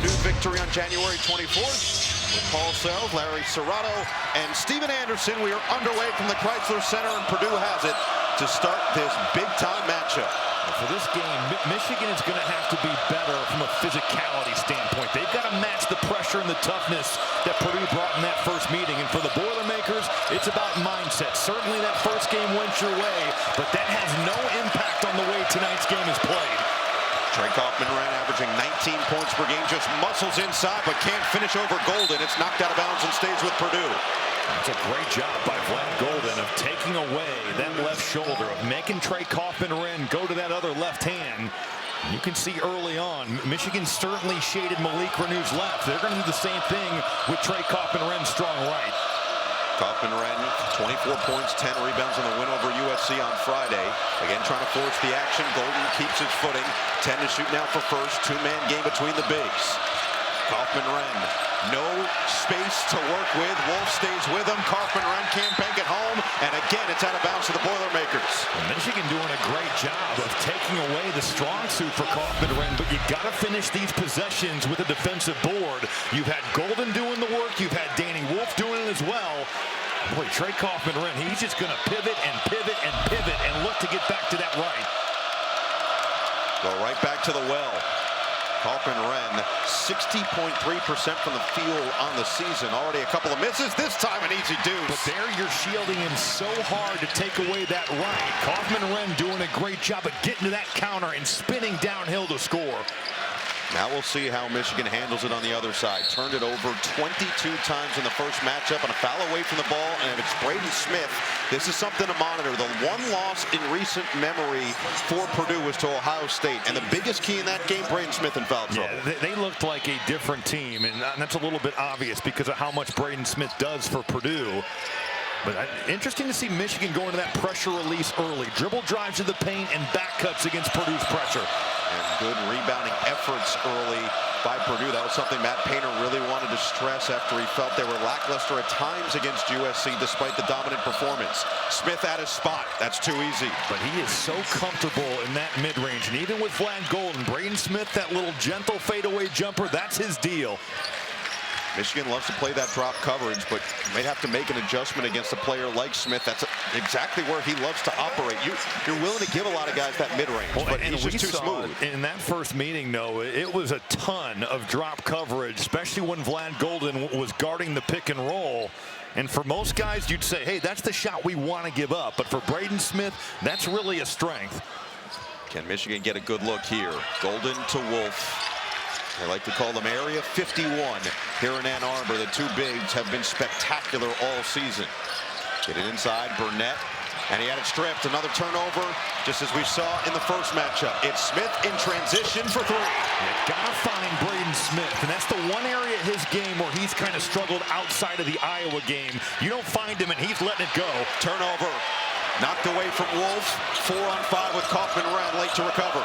Purdue victory on January 24th. With Paul Sells, Larry Serrato, and Steven Anderson, we are underway from the Chrysler Center, and Purdue has it to start this big-time matchup. For this game, Michigan is going to have to be better from a physicality standpoint. They've got to match the pressure and the toughness that Purdue brought in that first meeting. And for the Boilermakers, it's about mindset. Certainly that first game went your way, but that has no impact on the way tonight's game is played. Trey Kaufman-Renn averaging 19 points per game, just muscles inside, but can't finish over Golden. It's knocked out of bounds and stays with Purdue. It's a great job by Vlad Golden of taking away that left shoulder, of making Trey Kaufman-Renn go to that other left hand. You can see early on, Michigan certainly shaded Malik Renew's left. They're going to do the same thing with Trey Kaufman-Renn's strong right. Kaufman-Renn, 24 points, 10 rebounds in the win over USC on Friday. Again, trying to force the action. Golden keeps his footing. 10 to shoot now for first. Two-man game between the bigs. Kaufman-Renn, no space to work with. Wolf stays with him. Kaufman-Renn can't bank it home. And again, it's out of bounds to the Boilermakers. Michigan doing a great job of taking away the strong suit for Kaufman-Renn, but you got to finish these possessions with a defensive board. You've had Golden doing the work. You've had Danny Wolf doing it as well. Boy, Trey Kaufman-Renn, he's just going to pivot and pivot and pivot and look to get back to that right. Go right back to the well. Kaufman-Renn, 60.3% from the field on the season. Already a couple of misses. This time an easy deuce. But there you're shielding him so hard to take away that right. Kaufman-Renn doing a great job of getting to that counter and spinning downhill to score. Now we'll see how Michigan handles it on the other side. Turned it over 22 times in the first matchup, and a foul away from the ball. And if it's Braden Smith, this is something to monitor. The one loss in recent memory for Purdue was to Ohio State. And the biggest key in that game, Braden Smith in foul trouble. Yeah, they looked like a different team, and that's a little bit obvious because of how much Braden Smith does for Purdue. But interesting to see Michigan go into that pressure release early. Dribble drives to the paint and back cuts against Purdue's pressure. And good rebounding efforts early by Purdue. That was something Matt Painter really wanted to stress after he felt they were lackluster at times against USC despite the dominant performance. Smith at his spot. That's too easy. But he is so comfortable in that mid-range. And even with Vlad Golden, Braden Smith, that little gentle fadeaway jumper, that's his deal. Michigan loves to play that drop coverage, but may have to make an adjustment against a player like Smith. That's exactly where he loves to operate. You're willing to give a lot of guys that mid-range, but he's just too smooth. In that first meeting, though, it was a ton of drop coverage, especially when Vlad Golden was guarding the pick and roll. And for most guys, you'd say, hey, that's the shot we want to give up. But for Braden Smith, that's really a strength. Can Michigan get a good look here? Golden to Wolf. They like to call them Area 51 here in Ann Arbor. The two bigs have been spectacular all season. Get it inside, Burnett, and he had it stripped. Another turnover, just as we saw in the first matchup. It's Smith in transition for three. You gotta find Braden Smith, and that's the one area of his game where he's kind of struggled outside of the Iowa game. You don't find him, and he's letting it go. Turnover, knocked away from Wolf. 4-on-5 with Kaufman-Renn late to recover.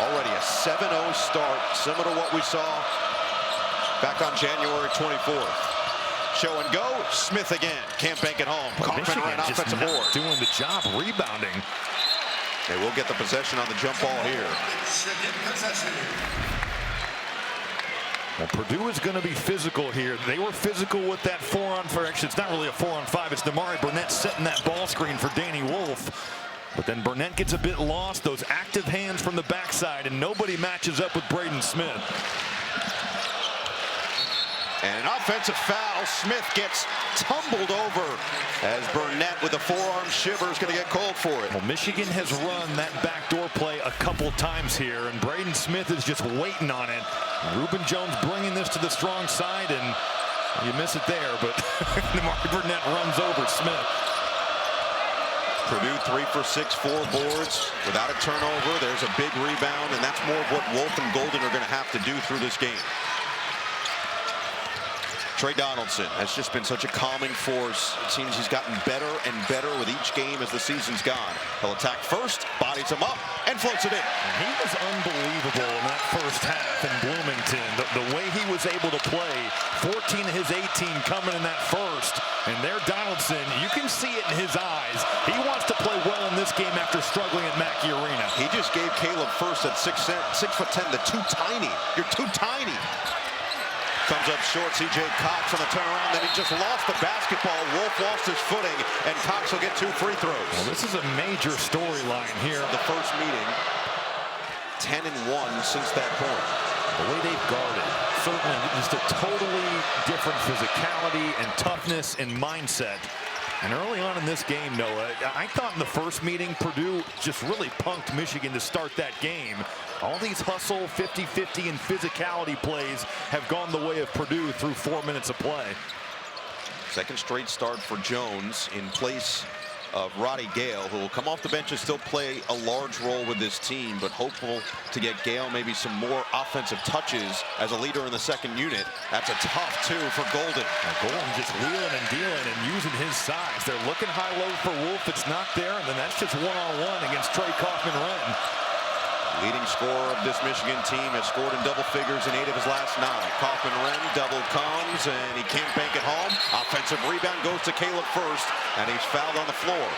Already a 7-0 start, similar to what we saw back on January 24th. Show and go, Smith again, can't bank it home. Kaufman-Renn offensive board. Doing the job, rebounding. They will get the possession on the jump ball here. Well, Purdue is going to be physical here. They were physical with that 4-on-4. Actually, it's not really a 4-on-5. It's Damari Burnett setting that ball screen for Danny Wolf. But then Burnett gets a bit lost. Those active hands from the backside, and nobody matches up with Braden Smith. And an offensive foul. Smith gets tumbled over as Burnett with a forearm shiver is going to get called for it. Well, Michigan has run that backdoor play a couple times here, and Braden Smith is just waiting on it. Reuben Jones bringing this to the strong side, and you miss it there, but Damari Burnett runs over Smith. Purdue 3 for 6, 4 boards without a turnover. There's a big rebound, and that's more of what Wolf and Golden are going to have to do through this game. Trey Donaldson has just been such a calming force. It seems he's gotten better and better with each game as the season's gone. He'll attack first, bodies him up, and floats it in. And he was unbelievable in that first half in Bloomington. The way he was able to play, 14 of his 18 coming in that first. And there Donaldson, you can see it in his eyes. He wants to play well in this game after struggling at Mackey Arena. He just gave Caleb first at 6'10", the too tiny. You're too tiny. Comes up short, C.J. Cox on the turnaround, then he just lost the basketball. Wolf lost his footing, and Cox will get 2 free throws. Well, this is a major storyline here. The first meeting, 10-1 since that point. The way they've guarded, certainly just a totally different physicality and toughness and mindset. And early on in this game, Noah, I thought in the first meeting, Purdue just really punked Michigan to start that game. All these hustle, 50-50, and physicality plays have gone the way of Purdue through 4 minutes of play. Second straight start for Jones in place of Roddy Gale, who will come off the bench and still play a large role with this team, but hopeful to get Gale maybe some more offensive touches as a leader in the second unit. That's a tough 2 for Golden. Now Golden just wheeling and dealing and using his size. They're looking high-low for Wolf. It's not there, and then that's just one-on-one against Trey Kaufman-Renn. Leading scorer of this Michigan team has scored in double figures in 8 of his last 9. Kaufman-Renn double comes, and he can't bank it home. Offensive rebound goes to Caleb first, and he's fouled on the floor.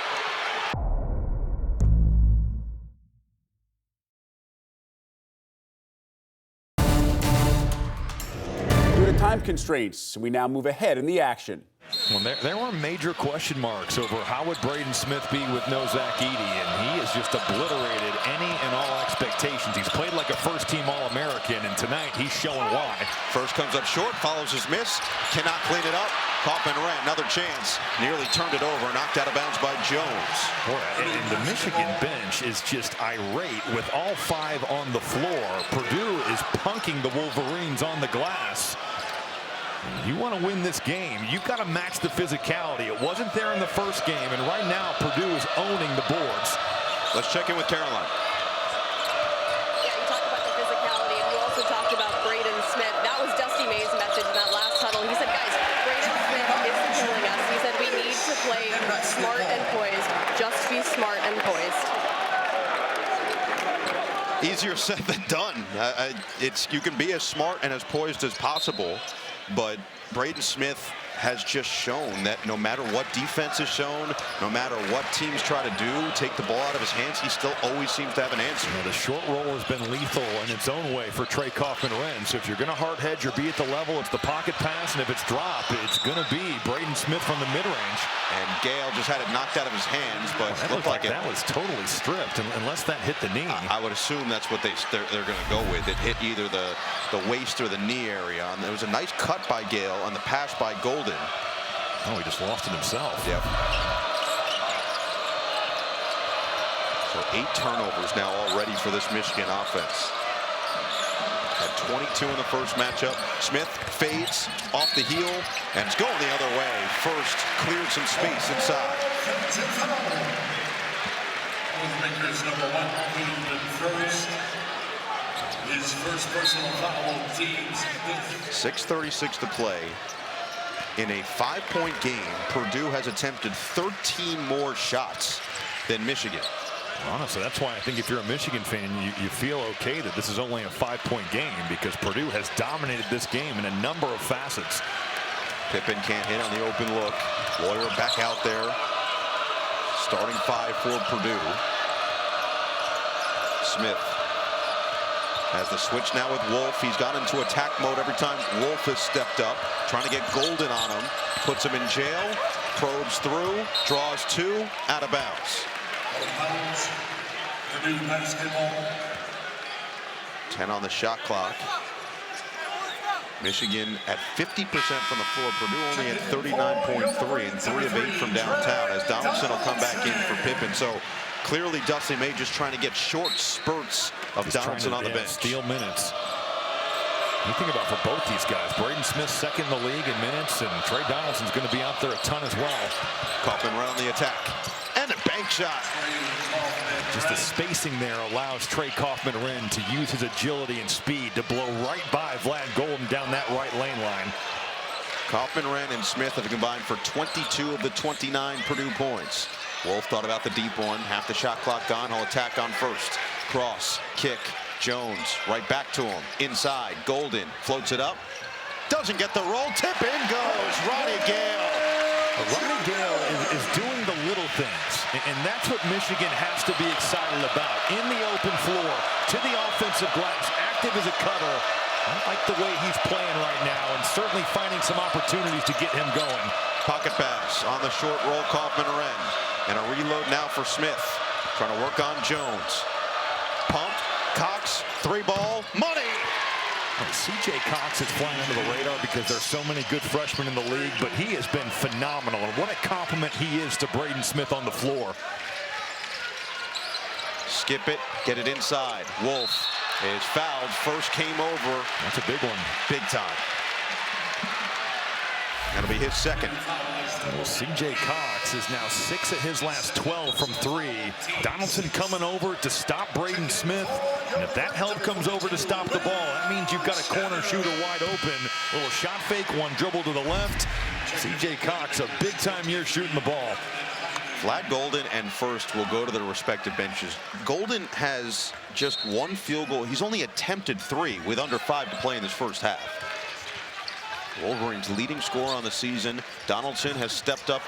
Due to time constraints, we now move ahead in the action. Well, there were major question marks over how would Braden Smith be with no Zach Edey, and he has just obliterated any and all expectations. He's played like a first-team All-American, and tonight he's showing why. First comes up short, follows his miss, cannot clean it up. Kaufman-Renn, another chance, nearly turned it over, knocked out of bounds by Jones. Boy, and the Michigan bench is just irate with all 5 on the floor. Purdue is punking the Wolverines on the glass. You want to win this game, you've got to match the physicality. It wasn't there in the first game, and right now Purdue is owning the boards. Let's check in with Caroline. Yeah, you talked about the physicality, and you also talked about Braden Smith. That was Dusty May's message in that last huddle. He said, guys, Braden Smith is killing us. He said we need to play smart and poised. Just be smart and poised. Easier said than done. You can be as smart and as poised as possible, but Braden Smith has just shown that no matter what defense is shown, no matter what teams try to do, take the ball out of his hands, he still always seems to have an answer. The short roll has been lethal in its own way for Trey Kaufman-Renn. So if you're going to hard hedge or be at the level, it's the pocket pass, and if it's dropped, it's going to be Braden Smith from the mid-range. And Gale just had it knocked out of his hands, but that looked like that was totally stripped, unless that hit the knee. I would assume that's what they're going to go with. It hit either the waist or the knee area. And there was a nice cut by Gale on the pass by Golden. Oh, he just lost it himself. Yep. So 8 turnovers now already for this Michigan offense. Had 22 in the first matchup. Smith fades off the heel, and it's going the other way. First cleared some space inside. Boilermakers number 1, Cleveland first. His first personal foul on teams. 6:36 to play. In a 5-point game, Purdue has attempted 13 more shots than Michigan. Honestly, that's why I think if you're a Michigan fan, you feel okay that this is only a 5-point game, because Purdue has dominated this game in a number of facets. Pippen can't hit on the open look. Lawyer back out there. Starting 5 for Purdue. Smith has the switch now with Wolf. He's gone into attack mode every time Wolf has stepped up, trying to get Golden on him. Puts him in jail, probes through, draws 2, out of bounds. Purdue basketball. 10 on the shot clock. Michigan at 50% from the floor. Purdue only at 39.3 and 3 of 8 from downtown, as Donaldson will come back in for Pippen. So clearly Dusty May just trying to get short spurts of Donaldson on the bench. Steal minutes. You think about for both these guys, Braden Smith second in the league in minutes, and Trey Donaldson's going to be out there a ton as well. Kaufman-Renn on the attack, and a bank shot. Just the spacing there allows Trey Kaufman-Renn to use his agility and speed to blow right by Vlad Golden down that right lane line. Kaufman, Wren, and Smith have combined for 22 of the 29 Purdue points. Wolf thought about the deep one. Half the shot clock gone. He'll attack on first. Cross, kick, Jones, right back to him. Inside, Golden floats it up. Doesn't get the roll. Tip in goes Ronnie Gale. Ronnie Gale is doing the little things, and that's what Michigan has to be excited about. In the open floor, to the offensive glass, active as a cutter. I like the way he's playing right now, and certainly finding some opportunities to get him going. Pocket pass on the short roll, Kaufman, Wren. And a reload now for Smith. Trying to work on Jones. Pump, Cox, 3-ball, money! C.J. Cox is flying under the radar because there's so many good freshmen in the league, but he has been phenomenal. And what a compliment he is to Braden Smith on the floor. Skip it, get it inside. Wolf is fouled. First came over. That's a big one. Big time. That'll be his second. Well, C.J. Cox is now 6 of his last 12 from 3. Donaldson coming over to stop Braden Smith. And if that help comes over to stop the ball, that means you've got a corner shooter wide open. A little shot fake, one dribble to the left. C.J. Cox, a big-time year shooting the ball. Vlad Golden and First will go to their respective benches. Golden has just one field goal. He's only attempted 3 with under 5 to play in this first half. Wolverines leading scorer on the season. Donaldson has stepped up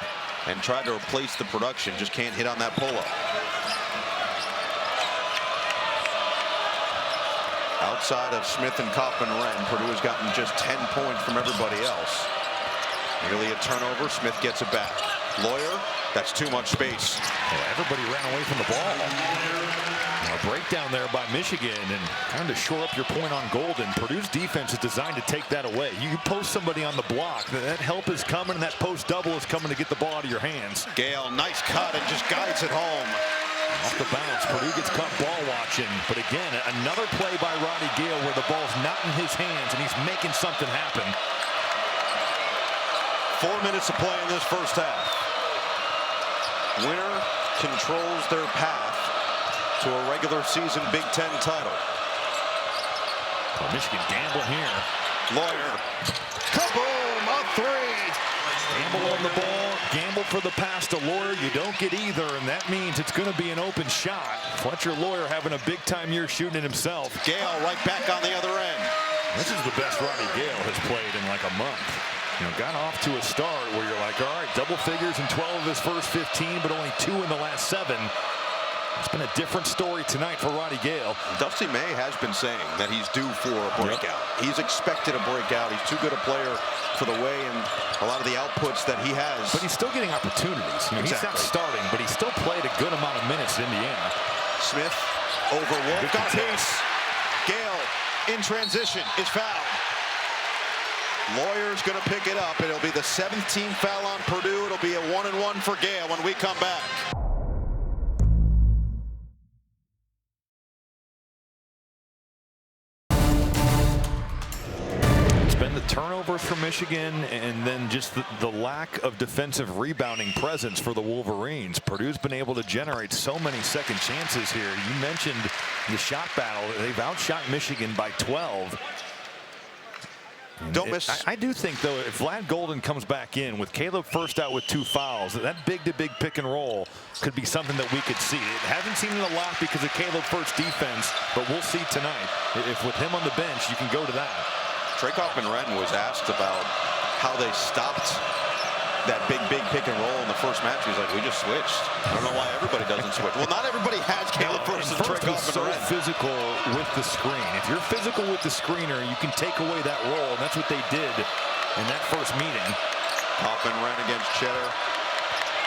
and tried to replace the production. Just can't hit on that pull-up. Outside of Smith and Kaufman, Wren, Purdue has gotten just 10 points from everybody else. Nearly a turnover. Smith gets it back. Lawyer, that's too much space. Well, everybody ran away from the ball. A breakdown there by Michigan, and kind of shore up your point on Golden. Purdue's defense is designed to take that away. You post somebody on the block, that help is coming, and that post double is coming to get the ball out of your hands. Gale, nice cut, and just guides it home. Off the bounce, Purdue gets caught ball watching. But again, another play by Ronnie Gale where the ball's not in his hands, and he's making something happen. 4 minutes to play in this first half. Winner controls their path to a regular season Big Ten title. Well, Michigan gambling here. Lawyer, kaboom, a 3. Gamble on the ball, gamble for the pass to Lawyer. You don't get either, and that means it's going to be an open shot. Fletcher Lawyer having a big-time year shooting it himself. Gale right back on the other end. This is the best Ronnie Gale has played in like a month. You know, got off to a start where you're like, all right, double figures in 12 of his first 15, but only 2 in the last 7. It's been a different story tonight for Ronnie Gale. Dusty May has been saying that he's due for a breakout. He's expected a breakout. He's too good a player for the way and a lot of the outputs that he has. But he's still getting opportunities. You know, he's not starting, but he still played a good amount of minutes at Indiana. Smith over Wolf. Got pace. Gale in transition is fouled. Lawyer's going to pick it up. It'll be the 17th foul on Purdue. It'll be a 1-and-1 for Gale when we come back. The turnovers for Michigan, and then just the lack of defensive rebounding presence for the Wolverines. Purdue's been able to generate so many second chances here. You mentioned the shot battle. They've outshot Michigan by 12. Don't miss. I do think, though, if Vlad Golden comes back in with Caleb First out with 2 fouls, that big-to-big pick and roll could be something that we could see. It hasn't seen it a lot because of Caleb First's defense, but we'll see tonight. If with him on the bench, you can go to that. Trey Kaufman-Wren was asked about how they stopped that big pick and roll in the first match. He's like, we just switched. I don't know why everybody doesn't switch. Well, not everybody has Caleb First and Trey Kaufman-Wren. So physical with the screen. If you're physical with the screener, you can take away that roll, and that's what they did in that first meeting. Kaufman-Wren against Cheddar.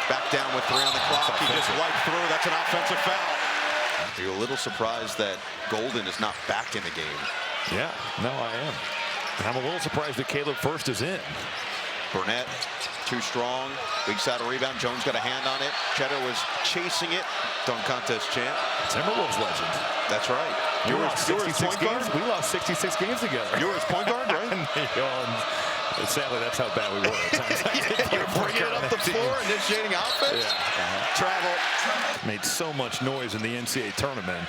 Back down with 3 on the clock. He just wiped through. That's an offensive foul. Are you a little surprised that Golden is not back in the game? Yeah, no, I am. And I'm a little surprised that Caleb First is in. Burnett, too strong. Weak side of rebound. Jones got a hand on it. Cheddar was chasing it. Dunk contest champ. Timberwolves legend. That's right. You were his point guard? We lost 66 games together. You were his point guard, right? Sadly, that's how bad we were. You're bringing it up the floor, initiating offense? Yeah. Travel. Made so much noise in the NCAA tournament.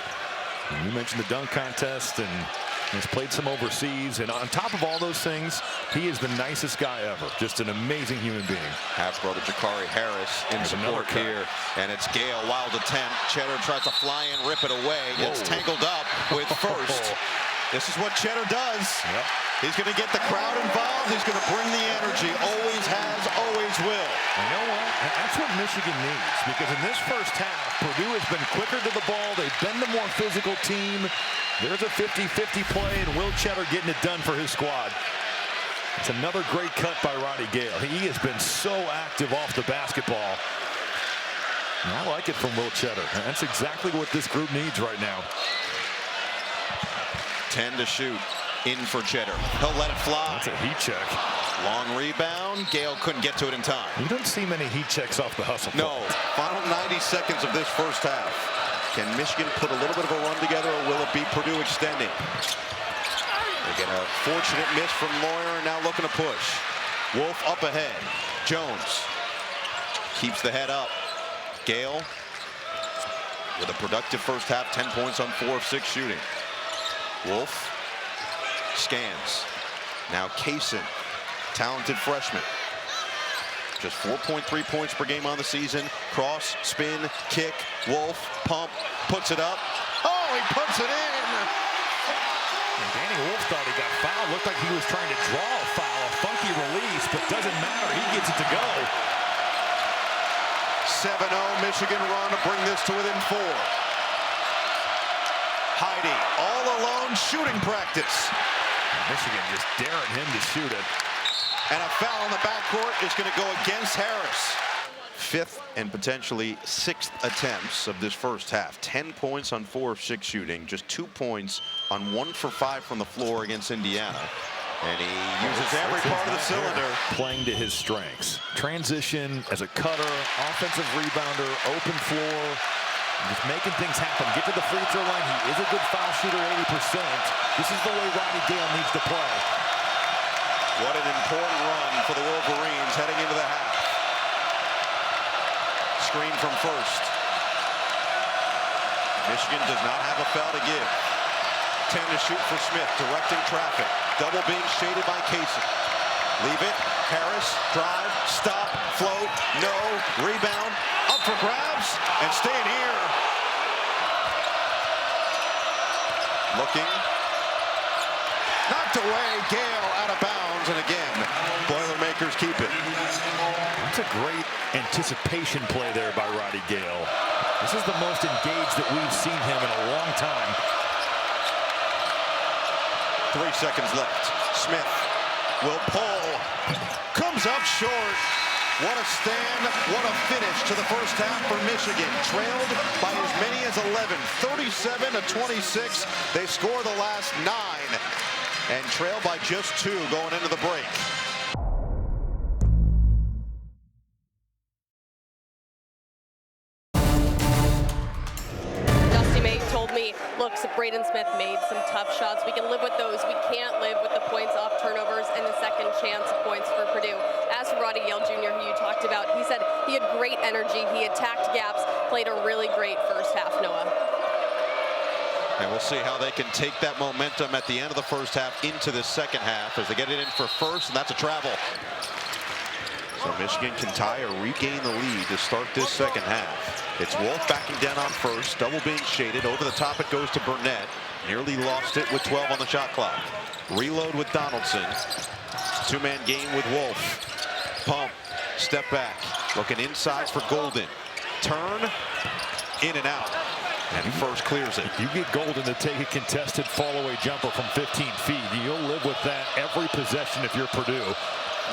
And you mentioned the dunk contest, and He's played some overseas, and on top of all those things, he is the nicest guy ever. Just an amazing human being. Half-brother Jakari Harris in support here, and it's Gale. Wild attempt. Cheddar tries to fly in, rip it away. Gets tangled up with first. This is what Cheddar does. Yep. He's going to get the crowd involved. He's going to bring the energy. Always has, always will. You know what? That's what Michigan needs, because in this first half, Purdue has been quicker to the ball. They've been the more physical team. There's a 50-50 play, and Will Cheddar getting it done for his squad. It's another great cut by Roddy Gale. He has been so active off the basketball. And I like it from Will Cheddar. That's exactly what this group needs right now. 10 to shoot. In for Cheddar. He'll let it fly. That's a heat check. Long rebound. Gale couldn't get to it in time. You don't see many heat checks off the hustle. No. Final 90 seconds of this first half. Can Michigan put a little bit of a run together, or will it be Purdue extending? They get a fortunate miss from Lawyer, and now looking to push. Wolf up ahead. Jones keeps the head up. Gale with a productive first half. 10 points on 4 of 6 shooting. Wolf scans. Now Kaysen, talented freshman. Just 4.3 points per game on the season. Cross, spin, kick, Wolf, pump, puts it up. Oh, he puts it in! And Danny Wolf thought he got fouled. Looked like he was trying to draw a foul. A funky release, but doesn't matter. He gets it to go. 7-0 Michigan run to bring this to within 4. Heidi, all alone shooting practice. Michigan just daring him to shoot it. And a foul in the backcourt is going to go against Harris. 5th and potentially 6th attempts of this first half. 10 points on 4 of 6 shooting. Just 2 points on 1 for 5 from the floor against Indiana. And he uses every part of the cylinder. Playing to his strengths. Transition as a cutter, offensive rebounder, open floor. Just making things happen. Get to the free throw line. He is a good foul shooter, 80%. This is the way Roddy Gale needs to play. What an important run for the Wolverines heading into the half. Screen from first. Michigan does not have a foul to give. 10 to shoot for Smith, directing traffic. Double being shaded by Kaysen. Leave it. Harris, drive, stop, float, no, rebound, up for grabs, and staying here. Looking. Knocked away, Gale out of bounds, and again, Boilermakers keep it. That's a great anticipation play there by Roddy Gale. This is the most engaged that we've seen him in a long time. 3 seconds left. Smith will pull. Comes up short. What a stand, what a finish to the first half for Michigan. Trailed by as many as 11, 37-26. They score the last 9 and trail by just 2 going into the break. Look, Braden Smith made some tough shots. We can live with those. We can't live with the points off turnovers and the second chance points for Purdue. As for Roddy Gale Jr., who you talked about, he said he had great energy. He attacked gaps, played a really great first half, Noah. And we'll see how they can take that momentum at the end of the first half into the second half as they get it in for first, and that's a travel. So Michigan can tie or regain the lead to start this second half. It's Wolf backing down on first, double being shaded. Over the top it goes to Burnett. Nearly lost it with 12 on the shot clock. Reload with Donaldson. 2-man game with Wolf. Pump, step back. Looking inside for Golden. Turn, in and out. And first clears it. You get Golden to take a contested fall-away jumper from 15 feet. You'll live with that every possession if you're Purdue.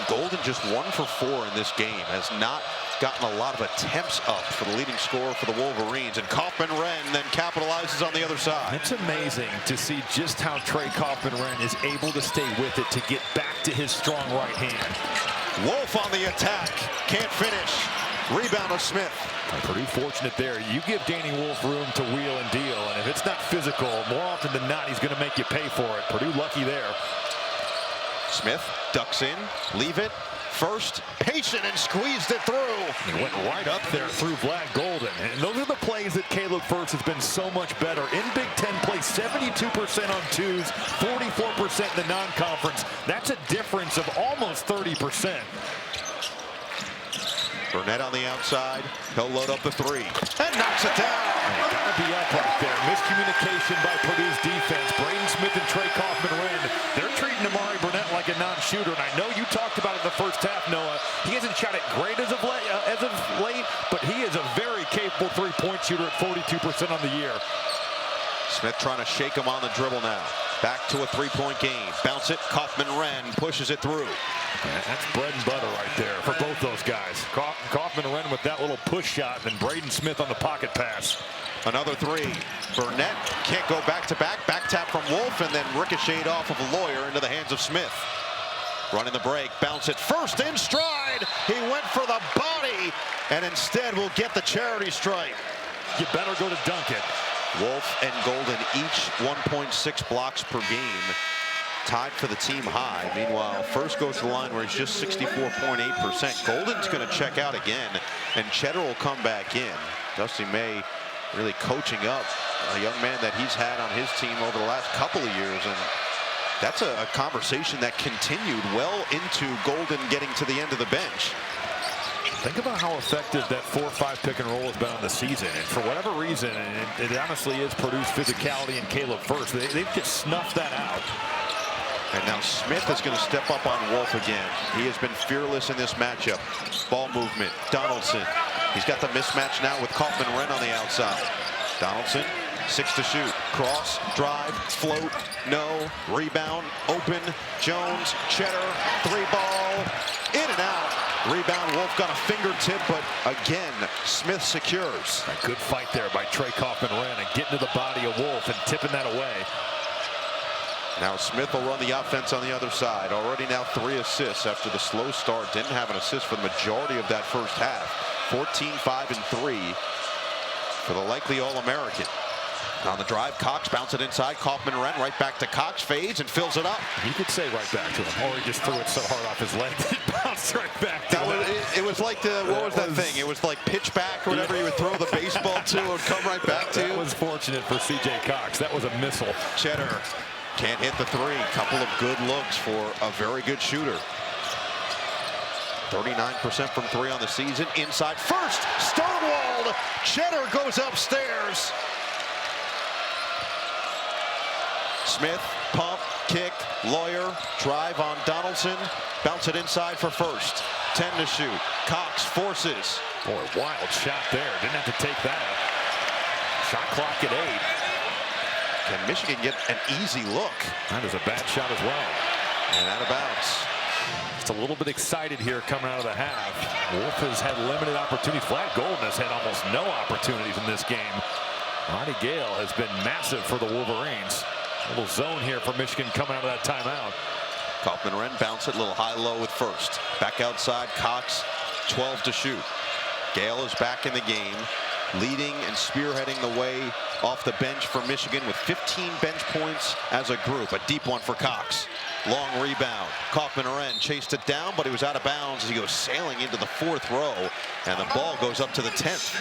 Golden just 1 for 4 in this game. Has not gotten a lot of attempts up for the leading scorer for the Wolverines. And Kaufman-Renn then capitalizes on the other side. It's amazing to see just how Trey Kaufman-Renn is able to stay with it to get back to his strong right hand. Wolf on the attack. Can't finish. Rebound of Smith. Purdue fortunate there. You give Danny Wolf room to wheel and deal. And if it's not physical, more often than not, he's going to make you pay for it. Purdue lucky there. Smith ducks in, leave it, First, patient and squeezed it through. He went right up there through Vlad Golden. And those are the plays that Caleb Furst has been so much better. In Big Ten play, 72% on twos, 44% in the non-conference. That's a difference of almost 30%. Burnett on the outside. He'll load up the three and knocks it down. Gotta be up right there. Miscommunication by Purdue's defense. Braden Smith and Trey Kaufman-Renn, they're treating Amari Burnett like a non-shooter. And I know you talked about it in the first half, Noah. He hasn't shot it great as of late, but he is a very capable three-point shooter at 42% on the year. Smith trying to shake him on the dribble now. Back to a three-point game. Bounce it. Kaufman-Renn pushes it through. Yeah, that's bread and butter right there for both those guys. Kaufman-Renn with that little push shot, and Braden Smith on the pocket pass. Another three. Burnett can't go back-to-back. Back tap from Wolf, and then ricocheted off of a Lawyer into the hands of Smith. Running the break. Bounce it first in stride. He went for the body, and instead will get the charity stripe. You better go to dunk it. Wolf and Golden each 1.6 blocks per game, tied for the team high. Meanwhile, Furst goes to the line where he's just 64.8%. Golden's going to check out again, and Cheddar will come back in. Dusty May really coaching up a young man that he's had on his team over the last couple of years, and that's a conversation that continued well into Golden getting to the end of the bench. Think about how effective that 4-5 pick and roll has been on the season. And for whatever reason, and it honestly is Purdue's physicality and Caleb Furst, they've just snuffed that out. And now Smith is going to step up on Wolf again. He has been fearless in this matchup. Ball movement, Donaldson. He's got the mismatch now with Kaufman-Renn on the outside. Donaldson, 6 to shoot. Cross, drive, float, no, rebound, open, Jones, Cheddar, 3-ball, in and out. Rebound, Wolf got a fingertip, but again, Smith secures. A good fight there by Trey Kaufman-Renn and getting to the body of Wolf and tipping that away. Now Smith will run the offense on the other side. Already now 3 assists after the slow start. Didn't have an assist for the majority of that first half. 14, 5, and 3 for the likely All-American. On the drive, Cox bounce it inside. Kaufman-Renn right back to Cox, fades and fills it up. You could say right back to him, or he just threw it so hard off his leg that it bounced right back to him. It was like what was that thing? It was like pitch back or whatever you would throw the baseball to. It would come right back to you. That was fortunate for C.J. Cox. That was a missile. Cheddar can't hit the three. Couple of good looks for a very good shooter. 39% from 3 on the season. Inside first, stonewalled. Cheddar goes upstairs. Smith, pump, kick, Lawyer, drive on Donaldson, bounce it inside for Furst. 10 to shoot. Cox forces. Boy, wild shot there. Didn't have to take that. Shot clock at 8. Can Michigan get an easy look? That is a bad shot as well. And out of bounds. Just a little bit excited here coming out of the half. Wolf has had limited opportunities. Vlad Golden has had almost no opportunities in this game. Ronnie Gale has been massive for the Wolverines. A little zone here for Michigan coming out of that timeout. Kaufman-Renn bounce it, little high-low with Furst. Back outside, Cox, 12 to shoot. Gale is back in the game, leading and spearheading the way off the bench for Michigan with 15 bench points as a group. A deep one for Cox. Long rebound. Kaufman-Renn chased it down, but he was out of bounds as he goes sailing into the 4th row, and the ball goes up to the 10th.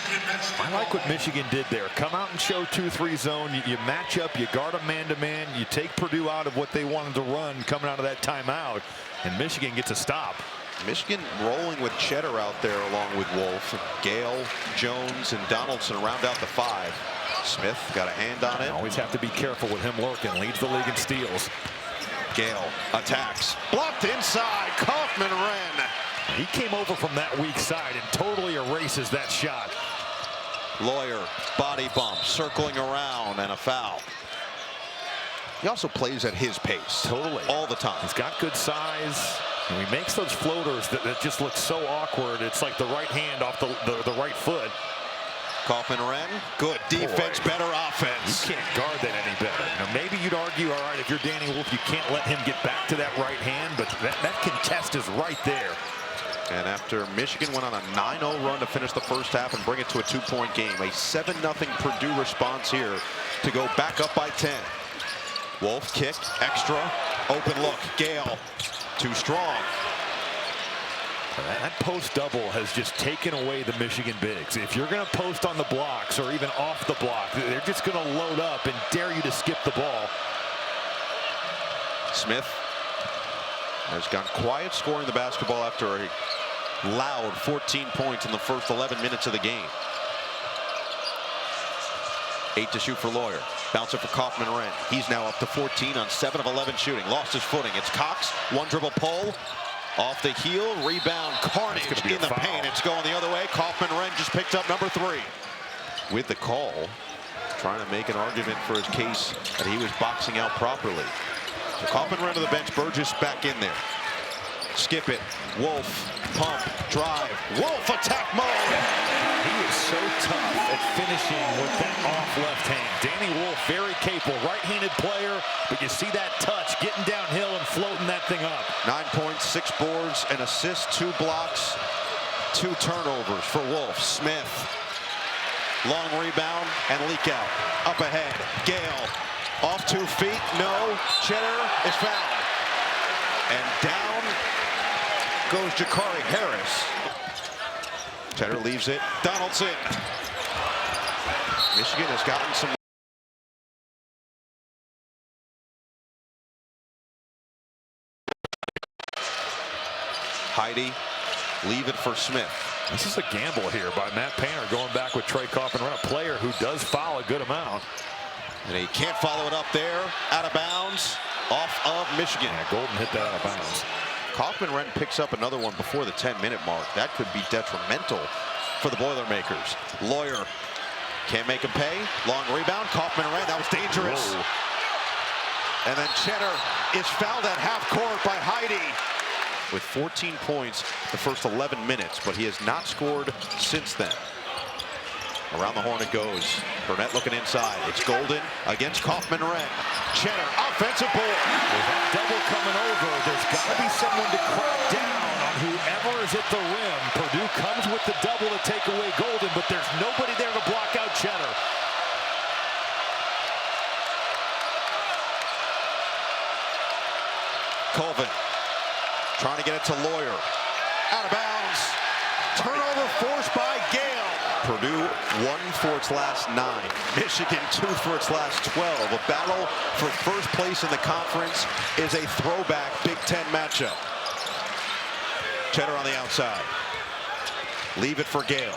I like what Michigan did there. Come out and show 2-3 zone. You match up, you guard them man-to-man, you take Purdue out of what they wanted to run coming out of that timeout, and Michigan gets a stop. Michigan rolling with Cheddar out there along with Wolf. Gale, Jones, and Donaldson round out the 5. Smith got a hand on it. Always have to be careful with him lurking. Leads the league in steals. Gale attacks. Blocked inside. Kaufman-Renn. He came over from that weak side and totally erases that shot. Lawyer, body bump, circling around, and a foul. He also plays at his pace. Totally. All the time. He's got good size. And he makes those floaters that just look so awkward. It's like the right hand off the right foot. Kaufman-Renn, good defense, better offense. You can't guard that any better. Now, maybe you'd argue, all right, if you're Danny Wolf, you can't let him get back to that right hand, but that contest is right there. And after Michigan went on a 9-0 run to finish the first half and bring it to a 2-point game, a 7-0 Purdue response here to go back up by 10. Wolf kick, extra, open look, Gale, too strong. That post double has just taken away the Michigan bigs. If you're going to post on the blocks or even off the block, they're just going to load up and dare you to skip the ball. Smith has gone quiet scoring the basketball after a loud 14 points in the first 11 minutes of the game. 8 to shoot for Lawyer. Bounce it for Kaufman-Renn. He's now up to 14 on 7 of 11 shooting. Lost his footing. It's Cox. One dribble pull. Off the heel. Rebound. Carnage in the paint. It's going the other way. Kaufman-Renn just picked up number 3. With the call. Trying to make an argument for his case that he was boxing out properly. So Kaufman-Renn to the bench. Burgess back in there. Skip it. Wolf. Pump. Drive. Wolf attack mode. He is so tough at finishing with that off left hand. Danny Wolf, very capable, right-handed player, but you see that touch, getting downhill and floating that thing up. 9 points, 6 boards, an assist, 2 blocks, 2 turnovers for Wolf. Smith, long rebound and leak out. Up ahead, Gale, off 2 feet, no. Cheddar is fouled. And down goes Jakari Harris. Cheddar leaves it. Donaldson. Michigan has gotten some. Heidi, leave it for Smith. This is a gamble here by Matt Painter, going back with Trey Kaufman-Renn, a player who does foul a good amount. And he can't follow it up there. Out of bounds. Off of Michigan. Yeah, Golden hit that out of bounds. Kaufman-Renn picks up another one before the 10-minute mark. That could be detrimental for the Boilermakers. Lawyer can't make him pay. Long rebound. Kaufman-Renn. That was dangerous. Whoa. And then Cheddar is fouled at half court by Heidi. With 14 points the first 11 minutes, but he has not scored since then. Around the horn it goes. Burnett looking inside. It's Golden against Kaufman-Renn. Cheddar, offensive board. With that double coming over, there's got to be someone to crack down on whoever is at the rim. Purdue comes with the double to take away Golden, but there's nobody there to block out Cheddar. Colvin trying to get it to Lawyer. Out of bounds. Turnover forced by Gale. Purdue 1 for its last 9. Michigan 2 for its last 12. A battle for first place in the conference is a throwback Big Ten matchup. Cheddar on the outside. Leave it for Gale.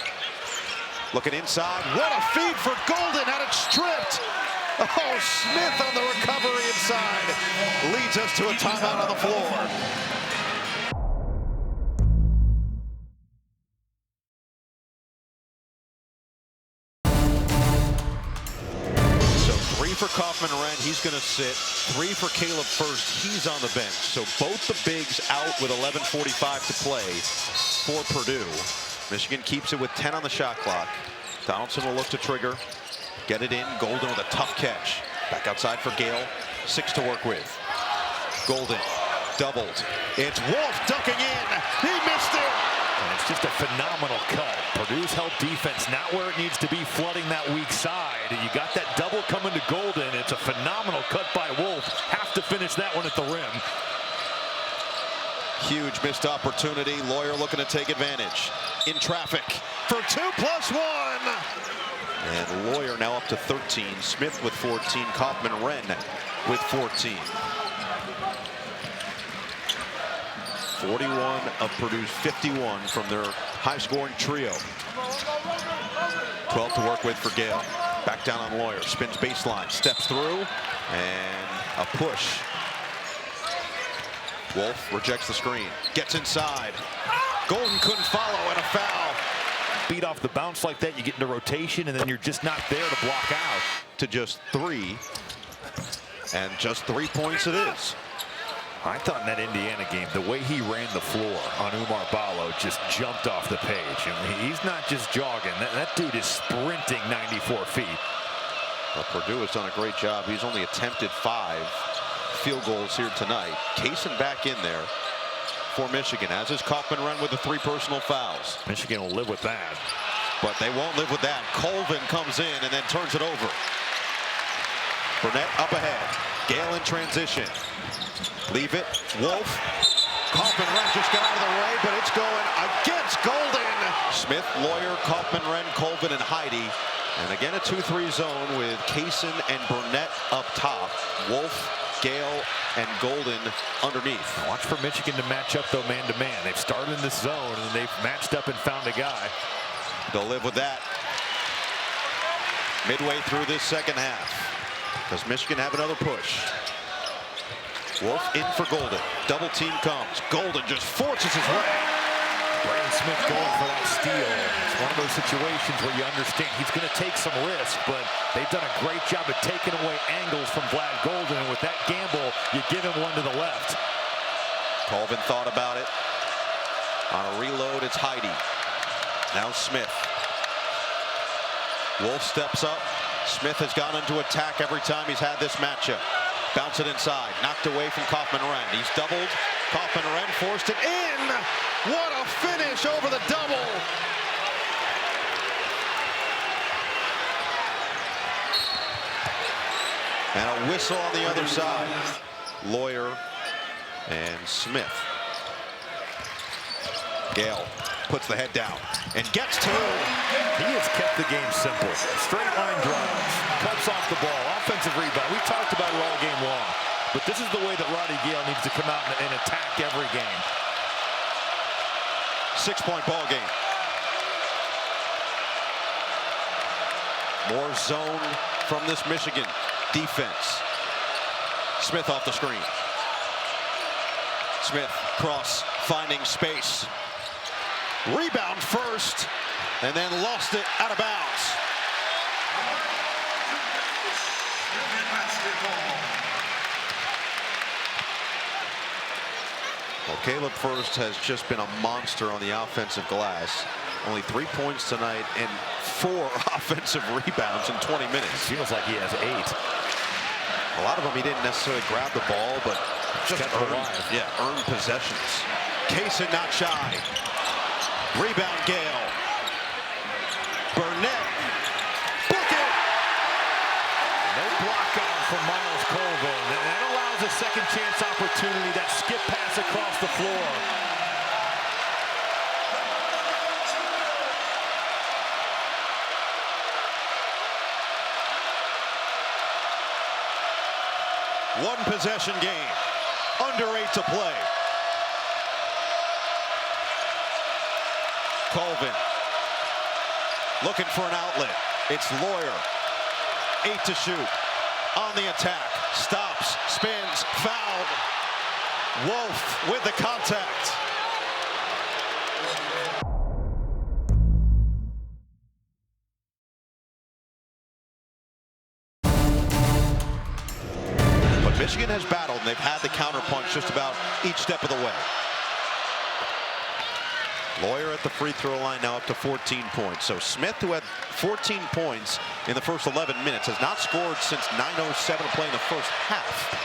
Looking inside. What a feed for Golden. Had it stripped. Oh, Smith on the recovery inside. Leads us to a timeout on the floor. For Kaufman-Renn, he's going to sit. 3 for Caleb First. He's on the bench. So both the bigs out with 11:45 to play for Purdue. Michigan keeps it with 10 on the shot clock. Donaldson will look to trigger. Get it in. Golden with a tough catch. Back outside for Gale. 6 to work with. Golden doubled. It's Wolf ducking in. He missed it. And it's just a phenomenal cut. Purdue's help defense not where it needs to be, flooding that weak side. You got that double coming to Golden. It's a phenomenal cut by Wolf. Have to finish that one at the rim. Huge missed opportunity. Lawyer looking to take advantage. In traffic for 2+1. And Lawyer now up to 13. Smith with 14. Kaufman-Renn with 14. 41 of Purdue's 51 from their high-scoring trio. 12 to work with for Gale. Back down on Lawyer. Spins baseline. Steps through. And a push. Wolf rejects the screen. Gets inside. Golden couldn't follow, and a foul. Beat off the bounce like that, you get into rotation, and then you're just not there to block out. To just 3. And just 3 points it is. I thought in that Indiana game, the way he ran the floor on Umar Ballo just jumped off the page. I mean, he's not just jogging. That dude is sprinting 94 feet. Well, Purdue has done a great job. He's only attempted 5 field goals here tonight. Kaysen back in there for Michigan, as is Kaufman-Renn with the 3 personal fouls. Michigan will live with that. But they won't live with that. Colvin comes in and then turns it over. Burnett up ahead. Gale in transition. Leave it. Wolf Kaufman-Renn just got out of the way, but it's going against Golden. Smith, Lawyer, Kaufman-Renn, Colvin, and Heidi. And again, a 2-3 zone with Kaysen and Burnett up top. Wolf, Gale, and Golden underneath. Watch for Michigan to match up, though, man-to-man. They've started in this zone, and they've matched up and found a guy. They'll live with that midway through this second half. Does Michigan have another push? Wolf in for Golden. Double team comes. Golden just forces his way. Braden Smith going for that steal. It's one of those situations where you understand he's going to take some risk, but they've done a great job of taking away angles from Vlad Golden. And with that gamble, you give him one to the left. Colvin thought about it. On a reload, it's Heidi. Now Smith. Wolf steps up. Smith has gone into attack every time he's had this matchup. Bounce it inside. Knocked away from Kaufman-Renn. He's doubled. Kaufman-Renn forced it in. What a finish over the double. And a whistle on the other side. Lawyer and Smith. Gale puts the head down and gets two. He has kept the game simple. Straight line drives, cuts off the ball, offensive rebound. We've talked about it all game long. But this is the way that Roddy Gale needs to come out and attack every game. 6-point ball game. More zone from this Michigan defense. Smith off the screen. Smith cross, finding space. Rebound first, and then lost it out of bounds. Well, Caleb First has just been a monster on the offensive glass. Only 3 points tonight and 4 offensive rebounds in 20 minutes. Feels like he has 8. A lot of them he didn't necessarily grab the ball, but just earned possessions. Kaysen not shy. Rebound Gale. Burnett. Book it! No block out from Miles Colvin. And that allows a second chance opportunity. That skip pass across the floor. One possession game. Under 8 to play. Colvin looking for an outlet. It's Lawyer. 8 to shoot. On the attack. Stops. Spins. Fouled. Wolf with the contact. But Michigan has battled, and they've had the counterpunch just about each step of the way. Lawyer at the free throw line now up to 14 points. So Smith, who had 14 points in the first 11 minutes, has not scored since 9:07 to play in the first half.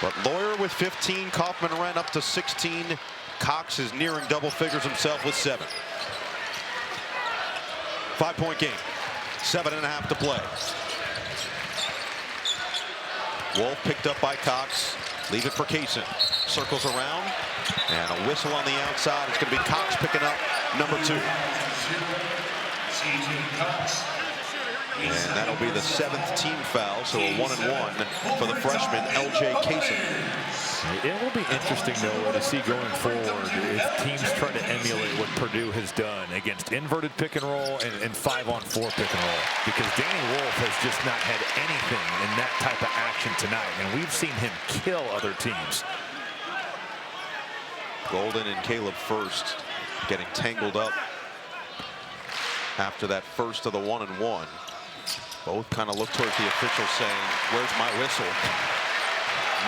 But Lawyer with 15, Kaufman-Renn up to 16. Cox is nearing double figures himself with 7. 5-point game. 7.5 to play. Wolf picked up by Cox. Leave it for Kaysen. Circles around. And a whistle on the outside. It's going to be Cox picking up number 2. And that'll be the 7th team foul. So a 1-and-1 for the freshman, LJ Kaysen. It will be interesting, though, to see going forward if teams try to emulate what Purdue has done against inverted pick and roll and 5-on-4 pick and roll. Because Danny Wolf has just not had anything in that type of action tonight. And we've seen him kill other teams. Golden and Caleb First getting tangled up after that first of the 1-and-1. Both kind of look towards the official saying, where's my whistle?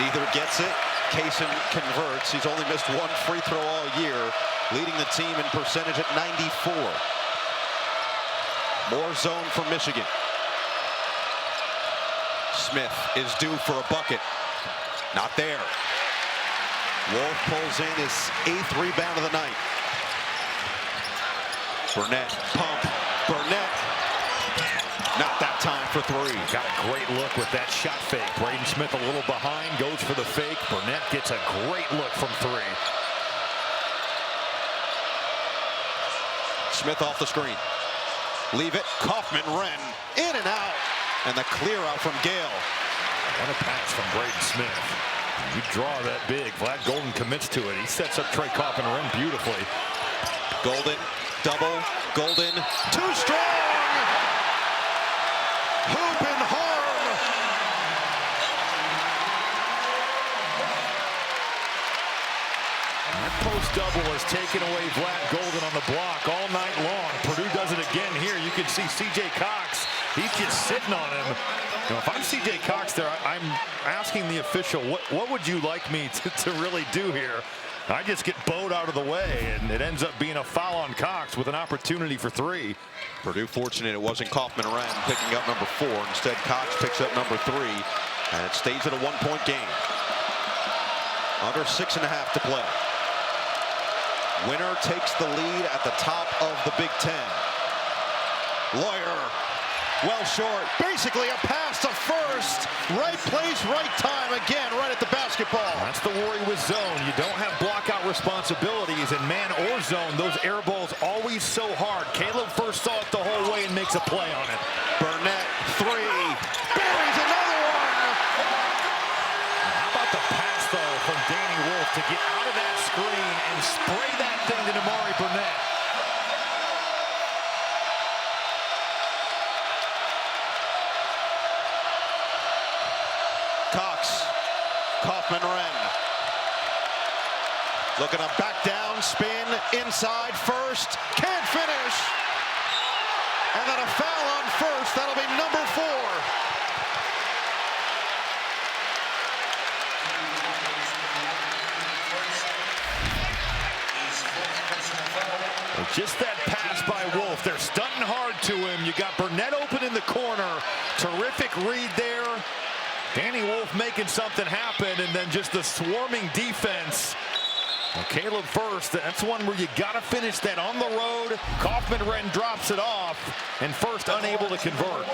Neither gets it. Kaysen converts. He's only missed 1 free throw all year, leading the team in percentage at 94. More zone for Michigan. Smith is due for a bucket. Not there. Wolf pulls in his 8th rebound of the night. Burnett, pump. Burnett. Not that time for 3. Got a great look with that shot fake. Braden Smith a little behind, goes for the fake. Burnett gets a great look from 3. Smith off the screen. Leave it. Kaufman-Renn in and out. And the clear out from Gale. What a pass from Braden Smith. You draw that big. Vlad Golden commits to it. He sets up Trey Kaufman-Renn beautifully. Golden, double, Golden, too strong! Hoop and harm! That post double has taken away Vlad Golden on the block all night long. Purdue does it again here. You can see C.J. Cox. He's just sitting on him. Now, if I'm C.J. Cox there, I'm asking the official, what would you like me to really do here? I just get bowed out of the way, and it ends up being a foul on Cox with an opportunity for 3. Purdue fortunate it wasn't Kaufman-Renn picking up number 4. Instead, Cox picks up number 3, and it stays at a 1-point game. Under 6.5 to play. Winner takes the lead at the top of the Big Ten. Lawyer, well short. Basically a pass to first. Right place, right time. Again, right at the basketball. That's the worry with zone. You don't have blockout responsibilities in man or zone. Those air balls always so hard. Caleb first saw it the whole way and makes a play on it. Burnett, 3. Buries another one. How about the pass, though, from Danny Wolf to get out of that screen and spray that thing to Amari Burnett. Cox, Kaufman-Renn. Looking to back down, spin, inside first, can't finish. And then a foul on first, that'll be number 4. Just that pass by Wolf. They're stunting hard to him. You got Burnett open in the corner. Terrific read there. Danny Wolf making something happen, and then just the swarming defense. Well, Caleb first. That's one where you got to finish that on the road. Kaufman-Renn drops it off, and first unable to convert.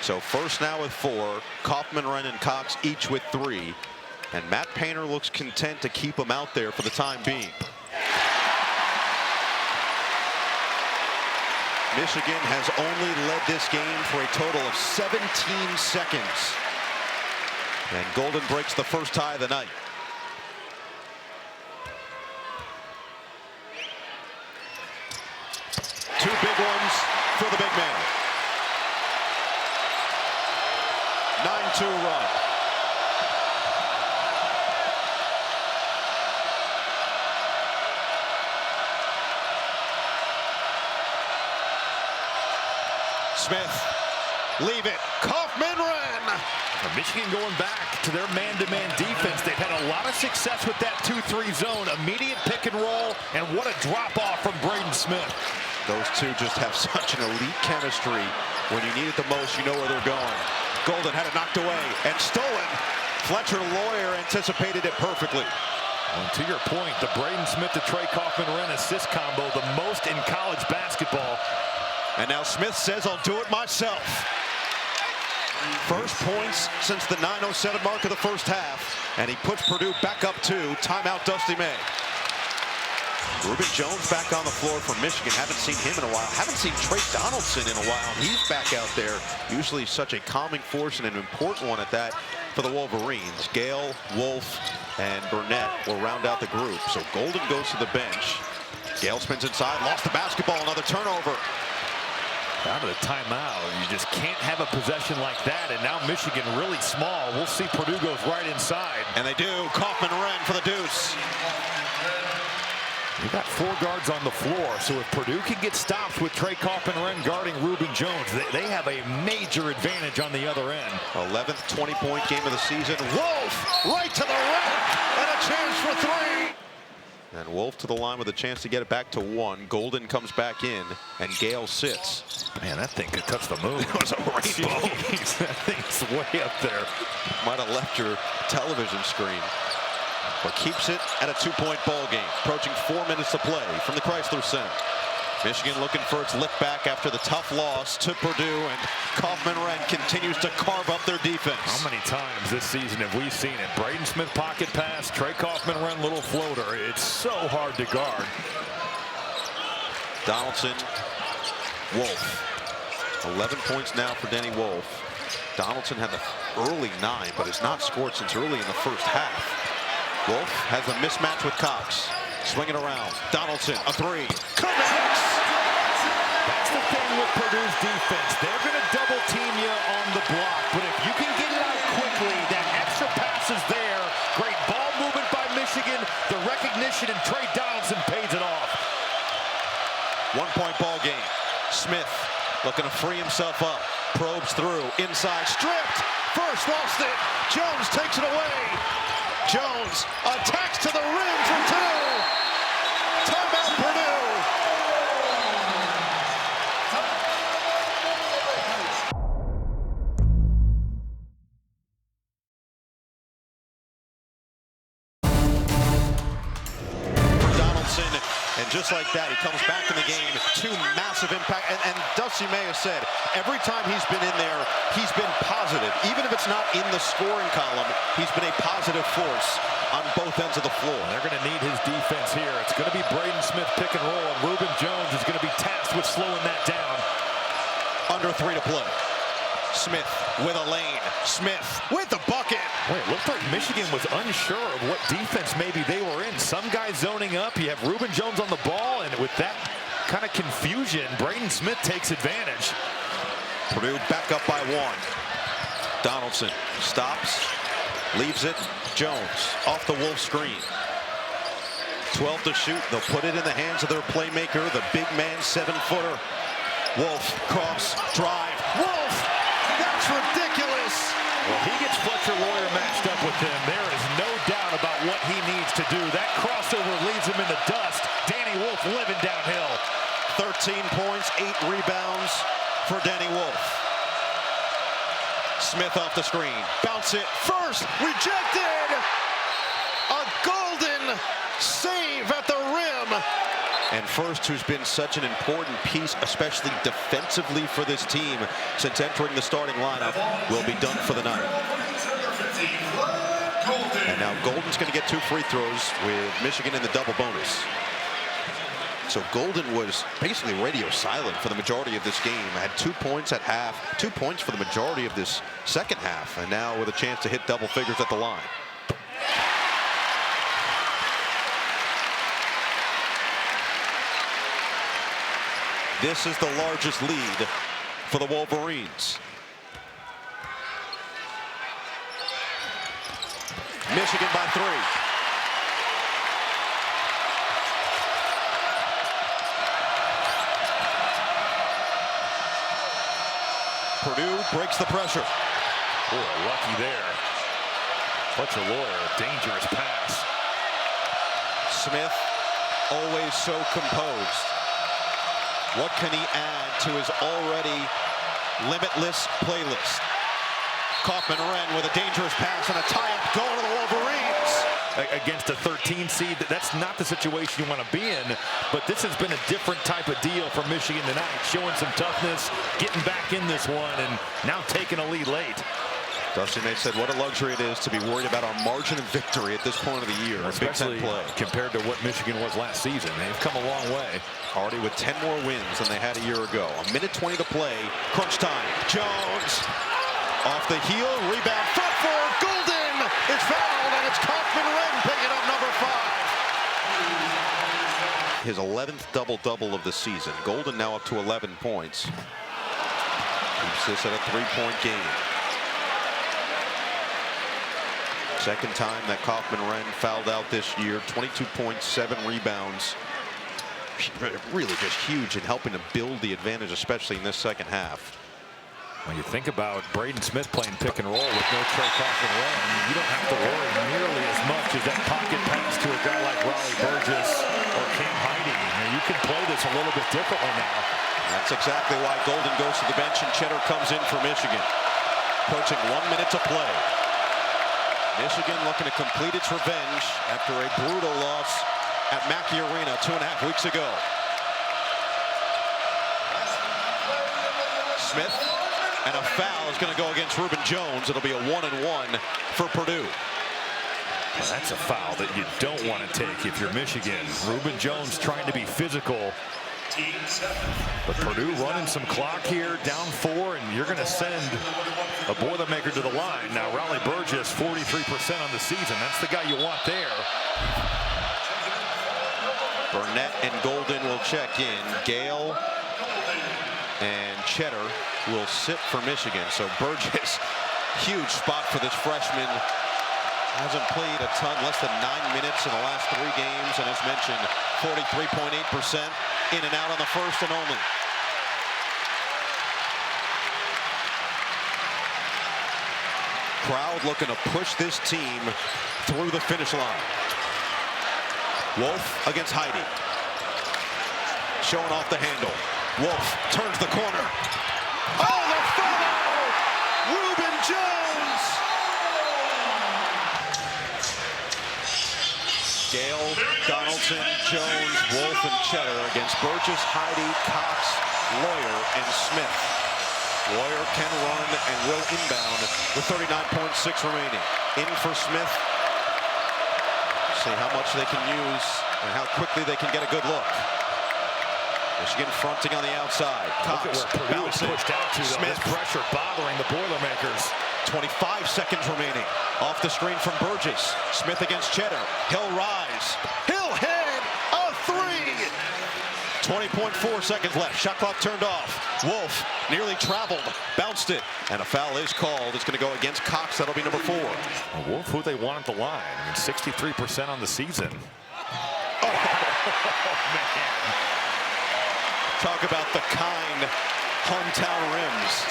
So first now with 4. Kaufman-Renn and Cox each with 3. And Matt Painter looks content to keep him out there for the time being. Michigan has only led this game for a total of 17 seconds. And Golden breaks the first tie of the night. Two big ones for the big man. 9-2 run. Smith, leave it, Kaufman-Renn. Michigan going back to their man-to-man defense. They've had a lot of success with that 2-3 zone. Immediate pick and roll, and what a drop-off from Braden Smith. Those two just have such an elite chemistry. When you need it the most, you know where they're going. Golden had it knocked away and stolen. Fletcher Lawyer anticipated it perfectly. And to your point, the Braden Smith to Trey Kaufman-Renn assist combo, the most in college basketball. And now Smith says, I'll do it myself. First points since the 9:07 mark of the first half. And he puts Purdue back up 2. Timeout, Dusty May. Reuben Jones back on the floor for Michigan. Haven't seen him in a while. Haven't seen Trey Donaldson in a while. He's back out there. Usually such a calming force and an important one at that for the Wolverines. Gale, Wolf, and Burnett will round out the group. So Golden goes to the bench. Gale spins inside, lost the basketball, another turnover. Out of the timeout, you just can't have a possession like that, and now Michigan really small. We'll see Purdue goes right inside. And they do. Kaufman-Renn for the deuce. You got 4 guards on the floor, so if Purdue can get stops with Trey Kaufman-Renn guarding Reuben Jones, they have a major advantage on the other end. 11th 20-point game of the season. Wolf right to the rack, and a chance for 3. And Wolf to the line with a chance to get it back to 1. Golden comes back in, and Gale sits. Man, that thing could touch the moon. It was a rainbow. That thing's way up there. Might have left your television screen. But keeps it at a 2-point ball game. Approaching 4 minutes to play from the Chrysler Center. Michigan looking for its lift back after the tough loss to Purdue, and Kaufman-Renn continues to carve up their defense. How many times this season have we seen it? Braden Smith pocket pass, Trey Kaufman-Renn little floater. It's so hard to guard. Donaldson, Wolf. 11 points now for Denny Wolf. Donaldson had the early 9, but has not scored since early in the first half. Wolf has a mismatch with Cox. Swinging around. Donaldson, a 3. Connects! That's the thing with Purdue's defense. They're going to double team you on the block, but if you can get it out quickly, that extra pass is there. Great ball movement by Michigan. The recognition, and Trey Donaldson pays it off. 1-point ball game. Smith looking to free himself up. Probes through. Inside. Stripped. First lost it. Jones takes it away. Jones attacks to the rim for 2. Timeout Purdue. And just like that, he comes back in the game. 2 massive impact. And Dusty May has said, every time he's been in there, he's been positive. Even if it's not in the scoring column, he's been a positive force on both ends of the floor. They're going to need his defense here. It's going to be Braden Smith pick and roll, and Reuben Jones is going to be tasked with slowing that down. Under 3 to play. Smith with a lane. Smith with the bucket. Wait, it looked like Michigan was unsure of what defense maybe they were in. Some guys zoning up. You have Reuben Jones on the ball, and with that kind of confusion, Braden Smith takes advantage. Purdue back up by 1. Donaldson stops, leaves it. Jones off the Wolf screen. 12 to shoot. They'll put it in the hands of their playmaker, the big man, 7-footer. Wolf, cross, drive. Wolf! That's ridiculous! Well, he gets Fletcher Lawyer matched up with him. There is no doubt about what he needs to do. That crossover leaves him in the dust. Danny Wolf living downhill. 13 points, 8 rebounds for Danny Wolf. Smith off the screen. Bounce it. First, rejected! A golden save at the rim. And First, who's been such an important piece, especially defensively for this team since entering the starting lineup, will be done for the night. And now Golden's going to get 2 free throws with Michigan in the double bonus. So Golden was basically radio silent for the majority of this game. Had 2 points at half, 2 points for the majority of this second half, and now with a chance to hit double figures at the line. This is the largest lead for the Wolverines. Michigan by 3. Purdue breaks the pressure. Boy, lucky there. Fletcher Lawyer, dangerous pass. Smith, always so composed. What can he add to his already limitless playlist? Kaufman-Renn with a dangerous pass and a tie-up goal to the Wolverines. Against a 13 seed, that's not the situation you want to be in, but this has been a different type of deal for Michigan tonight, showing some toughness, getting back in this one, and now taking a lead late. Dusty May said what a luxury it is to be worried about our margin of victory at this point of the year. Especially Big Ten play. Compared to what Michigan was last season. They've come a long way. Already with 10 more wins than they had a year ago. A minute 20 to play. Crunch time. Jones off the heel. Rebound. Front forward. Golden. It's fouled, and it's Kaufman-Renn picking up number 5. His 11th double-double of the season. Golden now up to 11 points. Keeps this at a 3-point game. Second time that Kaufman-Renn fouled out this year. 22 points, 7 rebounds. Really just huge in helping to build the advantage, especially in this second half. When you think about Braden Smith playing pick and roll with no Trey Kaufman-Renn, you don't have to worry nearly as much as that pocket pass to a guy like Raleigh Burgess or Cam Heide. You can play this a little bit differently now. That's exactly why Golden goes to the bench and Cheddar comes in for Michigan. Approaching 1 minute to play. Michigan looking to complete its revenge after a brutal loss at Mackey Arena 2.5 weeks ago. Smith, and a foul is going to go against Reuben Jones. It'll be a 1-and-1 for Purdue. That's a foul that you don't want to take if you're Michigan. Reuben Jones trying to be physical. But Purdue running some clock here, down 4, and you're going to send a Boilermaker to the line. Now, Raleigh Burgess, 43% on the season. That's the guy you want there. Burnett and Golden will check in. Gale and Cheddar will sit for Michigan. So Burgess, huge spot for this freshman. Hasn't played a ton, less than 9 minutes in the last 3 games, and as mentioned, 43.8% in and out on the first and only. Crowd looking to push this team through the finish line. Wolf against Heidi. Showing off the handle. Wolf turns the corner. Oh, the foul! Reuben Jones! Gale, Donaldson, Jones, Wolf, and Cheddar against Burgess, Heidi, Cox, Lawyer, and Smith. Lawyer can run and will inbound with 39.6 remaining. In for Smith. See how much they can use and how quickly they can get a good look. Michigan fronting on the outside. Cox bouncing. Pushed out to Smith. Pressure bothering the Boilermakers. 25 seconds remaining. Off the screen from Burgess. Smith against Cheddar. He'll rise. He'll hit a 3. 20.4 seconds left. Shot clock turned off. Wolf nearly traveled. Bounced it. And a foul is called. It's going to go against Cox. That'll be number 4. Wolf, who they want at the line. I mean, 63% on the season. Oh, man. Talk about the kind hometown rims.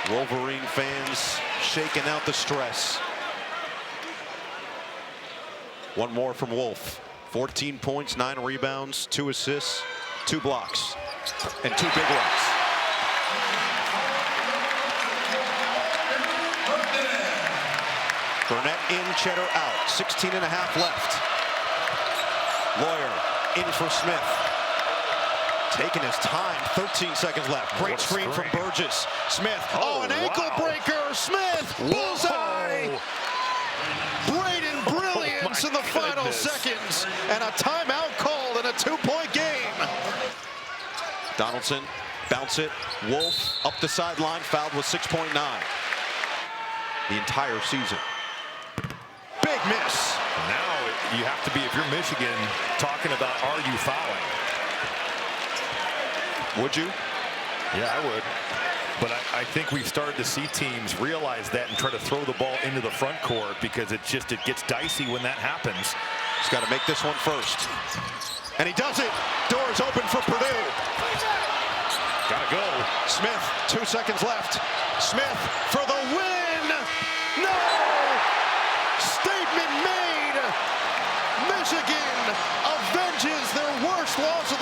Wolverine fans shaking out the stress. One more from Wolf. 14 points, 9 rebounds, 2 assists, 2 blocks, and 2 big ones. Burnett in, Cheddar out. 16 and a half left. Lawyer in for Smith. Taking his time, 13 seconds left. Great screen from Burgess. Smith, an ankle breaker. Smith, bullseye. Braden brilliance in the final seconds. And a timeout called in a 2-point game. Donaldson, bounce it. Wolf up the sideline, fouled with 6.9. The entire season. Big miss. Now you have to be, if you're Michigan, talking about are you fouling? Would you? Yeah, I would. But I think we've started to see teams realize that and try to throw the ball into the front court because it gets dicey when that happens. He's got to make this one first. And he does it. Doors open for Purdue. Gotta go. Smith, 2 seconds left. Smith for the win. No! Statement made. Michigan avenges their worst loss of